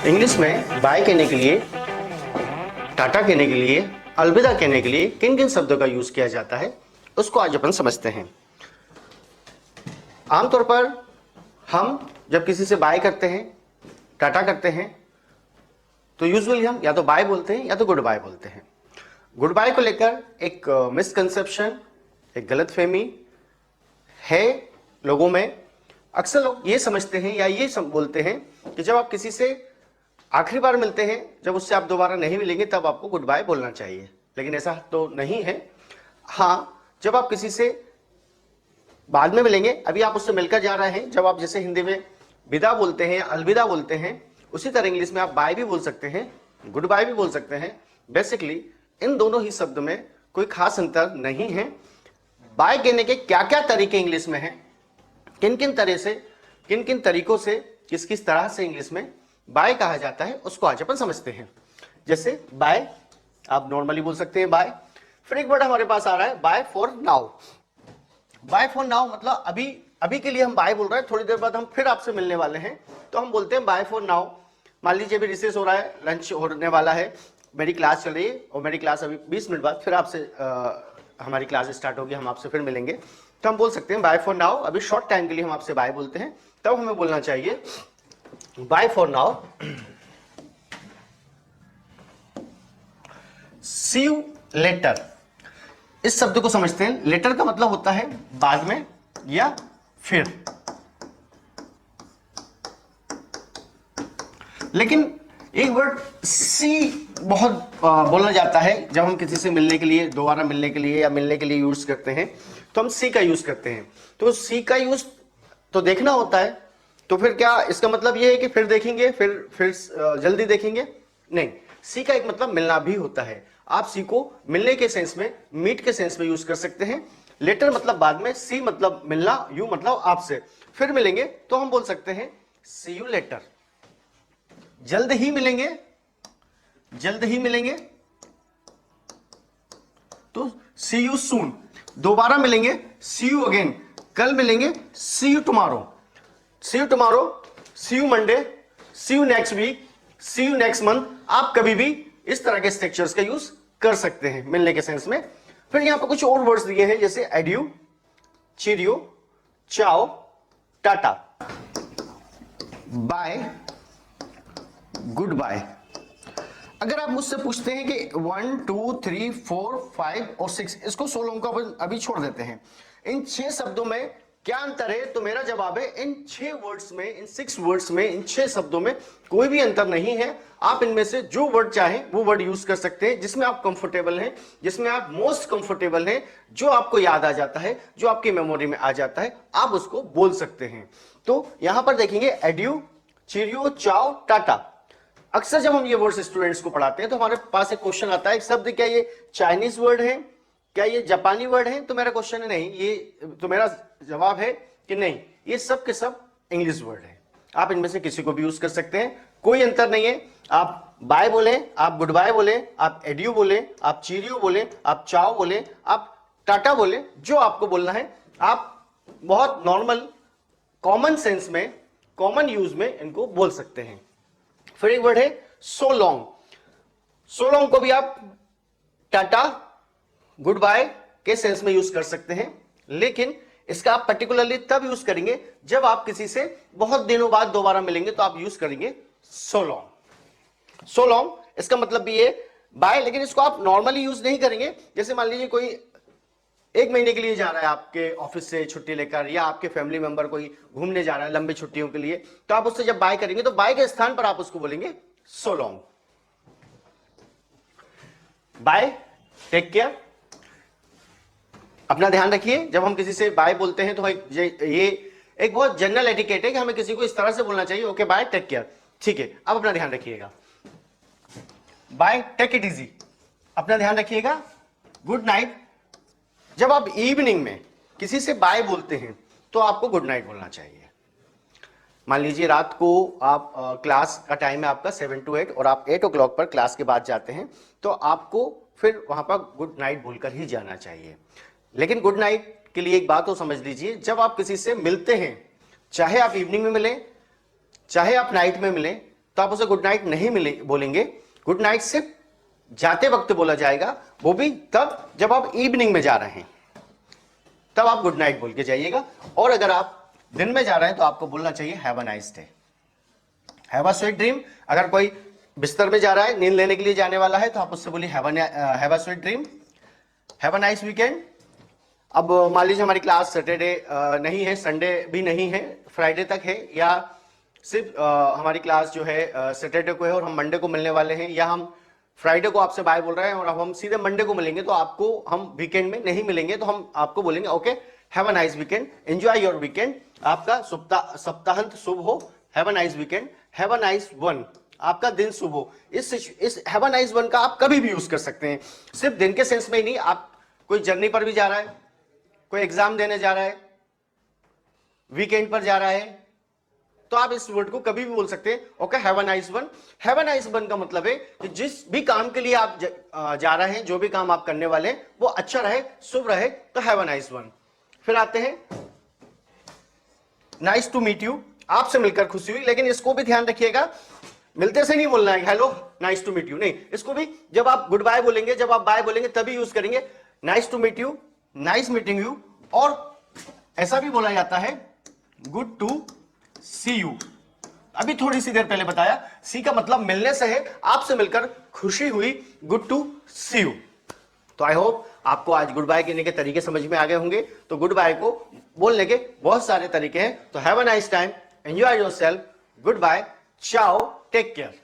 English में bye कहने के लिए, टाटा कहने के लिए, अलविदा कहने के लिए किन किन शब्दों का यूज किया जाता है उसको आज अपन समझते हैं। आमतौर पर हम जब किसी से बाय करते हैं, टाटा करते हैं, तो यूजुअली हम या तो बाय बोलते हैं या तो गुड बाय बोलते हैं। गुड बाय को लेकर एक मिसकंसेप्शन, एक गलतफहमी है लोगों में। अक्सर लोग ये समझते हैं या ये बोलते हैं कि जब आप किसी से आखिरी बार मिलते हैं, जब उससे आप दोबारा नहीं मिलेंगे, तब आपको गुड बाय बोलना चाहिए। लेकिन ऐसा तो नहीं है। हाँ, जब आप किसी से बाद में मिलेंगे, अभी आप उससे मिलकर जा रहे हैं, जब आप जैसे हिंदी में विदा बोलते हैं या अलविदा बोलते हैं, उसी तरह इंग्लिश में आप बाय भी बोल सकते हैं, गुड बाय भी बोल सकते हैं। बेसिकली इन दोनों ही शब्द में कोई खास अंतर नहीं है। बाय कहने के क्या क्या तरीके इंग्लिश में हैं, किन किन तरीकों से, किस किस तरह से इंग्लिश में बाय कहा जाता है, उसको आज अपन समझते हैं। जैसे बाय आप नॉर्मली बोल सकते हैं बाय। फिर एक वर्ड हमारे पास आ रहा है bye for now. Bye for now मतलब अभी के लिए हम बाय बोल रहे हैं, थोड़ी देर बाद हम फिर आपसे मिलने वाले हैं, तो हम बोलते हैं बाय फॉर नाउ। मान लीजिए अभी रिसेस हो रहा है, लंच होने वाला है, मेरी क्लास चल रही है और मेरी क्लास अभी 20 मिनट बाद फिर आपसे हमारी क्लास स्टार्ट होगी, हम आपसे फिर मिलेंगे, तो हम बोल सकते हैं बाय फॉर नाउ। अभी शॉर्ट टाइम के लिए हम आपसे बाय बोलते हैं, तब हमें बोलना चाहिए bye for now, see you later. इस शब्द को समझते हैं। लेटर का मतलब होता है बाद में या फिर। लेकिन एक वर्ड सी बहुत बोला जाता है जब हम किसी से मिलने के लिए, दोबारा मिलने के लिए या मिलने के लिए यूज करते हैं, तो हम सी का यूज करते हैं। तो सी का यूज तो देखना होता है, तो फिर क्या इसका मतलब ये है कि फिर देखेंगे, फिर जल्दी देखेंगे? नहीं, सी का एक मतलब मिलना भी होता है। आप सी को मिलने के सेंस में, मीट के सेंस में यूज कर सकते हैं। लेटर मतलब बाद में, सी मतलब मिलना, यू मतलब आपसे फिर मिलेंगे, तो हम बोल सकते हैं सी यू लेटर। जल्द ही मिलेंगे, जल्द ही मिलेंगे तो सी यू सून। दोबारा मिलेंगे, सी यू अगेन। कल मिलेंगे, see you tomorrow. See you tomorrow, see you Monday, see you next week, see you next month. आप कभी भी इस तरह के स्ट्रक्चर्स का यूज कर सकते हैं मिलने के सेंस में। फिर यहां पर कुछ और वर्ड्स दिए हैं, जैसे एड्यू, चीरियो, चाओ, टाटा, बाय, गुड बाय। अगर आप मुझसे पूछते हैं कि 1 2 3 4 5 और 6, इसको 16 का अभी छोड़ देते हैं, इन 6 शब्दों में क्या अंतर है, तो मेरा जवाब है इन 6 वर्ड्स में, इन 6 वर्ड्स में, इन 6 शब्दों में कोई भी अंतर नहीं है। आप इनमें से जो वर्ड चाहें वो वर्ड यूज कर सकते हैं, जिसमें आप कंफर्टेबल हैं, जिसमें आप मोस्ट कंफर्टेबल हैं, जो आपको याद आ जाता है, जो आपकी मेमोरी में आ जाता है, आप उसको बोल सकते हैं। तो यहां पर देखेंगे एड्यू, चीरियो, चाओ, टाटा। अक्सर जब हम ये वर्ड्स स्टूडेंट्स को पढ़ाते हैं तो हमारे पास एक क्वेश्चन आता है, शब्द क्या ये चाइनीज वर्ड है, क्या ये जापानी वर्ड है? तो मेरा क्वेश्चन है नहीं, ये तो मेरा जवाब है कि नहीं, ये सब के सब इंग्लिश वर्ड है। आप इनमें से किसी को भी यूज कर सकते हैं, कोई अंतर नहीं है। आप बाय बोले, आप गुड बाय बोले, आप एड्यू बोले, आप चीरियो बोले, आप चाओ बोले, आप टाटा बोले, जो आपको बोलना है आप बहुत नॉर्मल कॉमन सेंस में, कॉमन यूज में इनको बोल सकते हैं। फिर एक वर्ड है सो लॉन्ग। सो लॉन्ग को भी आप टाटा, गुड बाय के सेंस में यूज कर सकते हैं, लेकिन इसका आप पर्टिकुलरली तब यूज करेंगे जब आप किसी से बहुत दिनों बाद दोबारा मिलेंगे, तो आप यूज करेंगे सो लॉन्ग। सो लॉन्ग इसका मतलब भी है बाय, लेकिन इसको आप नॉर्मली यूज नहीं करेंगे। जैसे मान लीजिए कोई 1 महीने के लिए जा रहा है आपके ऑफिस से छुट्टी लेकर, या आपके फैमिली मेंबर कोई घूमने जा रहा है लंबी छुट्टियों के लिए, तो आप उससे जब बाय करेंगे तो बाय के स्थान पर आप उसको बोलेंगे so long. Bye, take care. अपना ध्यान रखिए, जब हम किसी से बाय बोलते हैं तो ये एक बहुत जनरल एटिकेट है कि हमें किसी को इस तरह से बोलना चाहिए, ओके बाय, टेक केयर, ठीक है। अब अपना ध्यान रखिएगा, बाय, टेक इट इजी, अपना ध्यान रखिएगा, गुड नाइट। जब आप इवनिंग में किसी से बाय बोलते हैं तो आपको गुड नाइट बोलना चाहिए। मान लीजिए रात को आप क्लास का टाइम है आपका 7 to 8 और आप 8 o'clock पर क्लास के बाद जाते हैं, तो आपको फिर वहां पर गुड नाइट बोलकर ही जाना चाहिए। लेकिन गुड नाइट के लिए एक बात तो समझ लीजिए, जब आप किसी से मिलते हैं, चाहे आप इवनिंग में मिलें, चाहे आप नाइट में मिलें, तो आप उसे गुड नाइट नहीं बोलेंगे। गुड नाइट सिर्फ जाते वक्त बोला जाएगा, वो भी तब जब आप इवनिंग में जा रहे हैं, तब आप गुड नाइट बोल के जाइएगा। और अगर आप दिन में जा रहे हैं तो आपको बोलना चाहिए have a nice day, have a sweet dream. अगर कोई बिस्तर में जा रहा है, नींद लेने के लिए जाने वाला है, तो आप उससे बोलिए have a sweet dream, have a nice weekend. अब मान लीजिए हमारी क्लास सैटरडे नहीं है, संडे भी नहीं है, फ्राइडे तक है, या सिर्फ हमारी क्लास जो है सैटरडे को है और हम मंडे को मिलने वाले हैं, या हम फ्राइडे को आपसे बाय बोल रहे हैं और अब हम सीधे मंडे को मिलेंगे, तो आपको हम वीकेंड में नहीं मिलेंगे, तो हम आपको बोलेंगे okay have a nice weekend, enjoy your weekend, आपका सप्ताहांत शुभ हो, have a nice weekend, have a nice one, आपका दिन शुभ हो। इस हैव अ नाइस वन का आप कभी भी यूज कर सकते हैं, सिर्फ दिन के सेंस में ही नहीं, आप कोई जर्नी पर भी जा रहा है, कोई एग्जाम देने जा रहा है, वीकेंड पर जा रहा है, तो आप इस वर्ड को कभी भी बोल सकते हैं okay have a nice one. Have a nice one का मतलब है कि जिस भी काम के लिए आप जा रहे हैं, जो भी काम आप करने वाले हैं वो अच्छा रहे, शुभ रहे, तो हैव अ नाइस वन। फिर आते हैं नाइस टू मीट यू, आपसे मिलकर खुशी हुई, लेकिन इसको भी ध्यान रखिएगा, मिलते से नहीं बोलना है hello nice to meet you, नहीं, इसको भी जब आप गुड बाय बोलेंगे, जब आप बाय बोलेंगे तभी यूज करेंगे, nice to meet you, nice meeting you. और ऐसा भी बोला जाता है गुड टू सी यू, अभी थोड़ी सी देर पहले बताया, सी का मतलब मिलने से है, आपसे मिलकर खुशी हुई, गुड टू सी यू। तो आई होप आपको आज गुड बाय कहने के तरीके समझ में आ गए होंगे। तो गुड बाय को बोलने के बहुत सारे तरीके हैं, तो have a nice time, enjoy yourself, goodbye, ciao, take care.